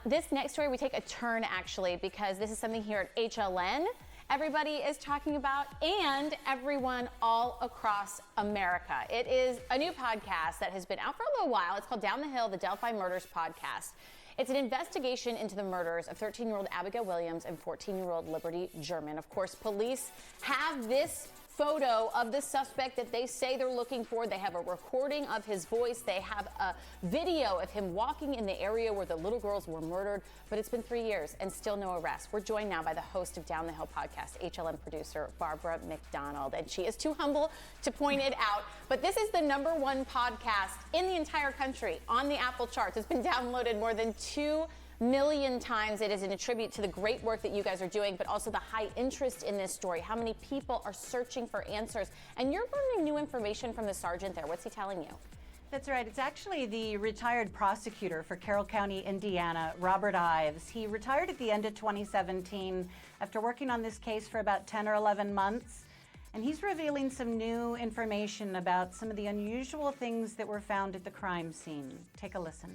This next story, we take a turn actually, because this is something here at HLN everybody is talking about, and everyone all across America. It is a new podcast that has been out for a little while. It's called Down the Hill, the Delphi Murders podcast. It's an investigation into the murders of 13-year-old Abigail Williams and 14-year-old Liberty German. Of course, police have this photo of the suspect that they say they're looking for. They have a recording of his voice. They have a video of him walking in the area where the little girls were murdered. But it's been 3 years and still no arrest. We're joined now by the host of Down the Hill podcast, HLN producer Barbara McDonald. And she is too humble to point it out. But this is the #1 podcast in the entire country on the Apple charts. It's been downloaded more than 2 million times. It is in a tribute to the great work that you guys are doing, but also the high interest in this story, how many people are searching for answers. And you're learning new information from the sergeant there. What's he telling you? That's right. It's actually the retired prosecutor for Carroll County, Indiana, Robert Ives. He retired at the end of 2017 after working on this case for about 10 or 11 months. And he's revealing some new information about some of the unusual things that were found at the crime scene. Take a listen.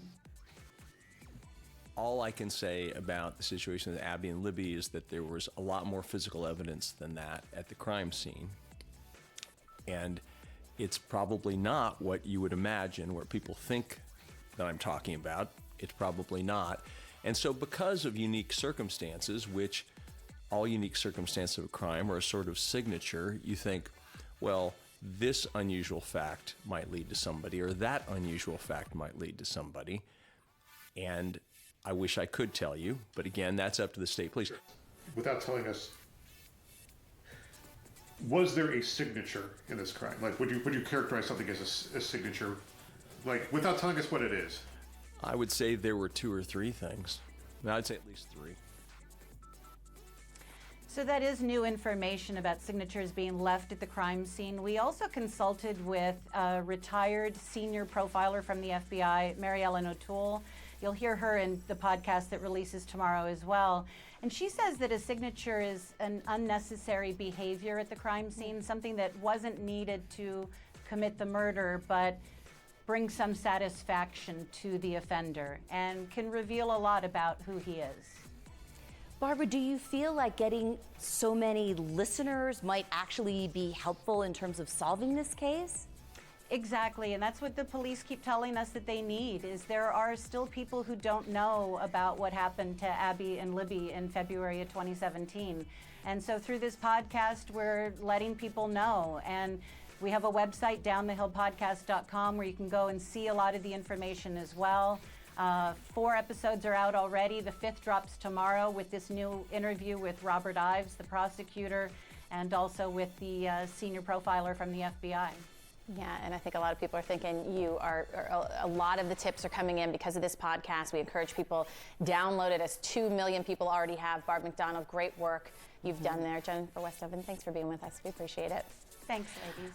All I can say about the situation with Abby and Libby is that there was a lot more physical evidence than that at the crime scene. And it's probably not what you would imagine, where people think that I'm talking about. It's probably not. And so because of unique circumstances, which all unique circumstances of a crime are a sort of signature, you think, well, this unusual fact might lead to somebody, or that unusual fact might lead to somebody. And I wish I could tell you, but again, that's up to the state police. Without telling us, was there a signature in this crime? Like, would you characterize something as a signature, like, without telling us what it is? I would say there were 2 or 3 things. I'd say at least 3. So that is new information about signatures being left at the crime scene. We also consulted with a retired senior profiler from the FBI, Mary Ellen O'Toole. You'll hear her in the podcast that releases tomorrow as well. And she says that a signature is an unnecessary behavior at the crime scene, something that wasn't needed to commit the murder, but bring some satisfaction to the offender and can reveal a lot about who he is. Barbara, do you feel like getting so many listeners might actually be helpful in terms of solving this case? Exactly, and that's what the police keep telling us that they need, is there are still people who don't know about what happened to Abby and Libby in February of 2017. And so through this podcast, we're letting people know. And we have a website, downthehillpodcast.com, where you can go and see a lot of the information as well. 4 episodes are out already. The 5th drops tomorrow with this new interview with Robert Ives, the prosecutor, and also with the senior profiler from the FBI. Yeah, and I think a lot of people are thinking a lot of the tips are coming in because of this podcast. We encourage people, download it, as 2 million people already have. Barb McDonald, great work you've done there. Jennifer Westoven, thanks for being with us. We appreciate it. Thanks, ladies.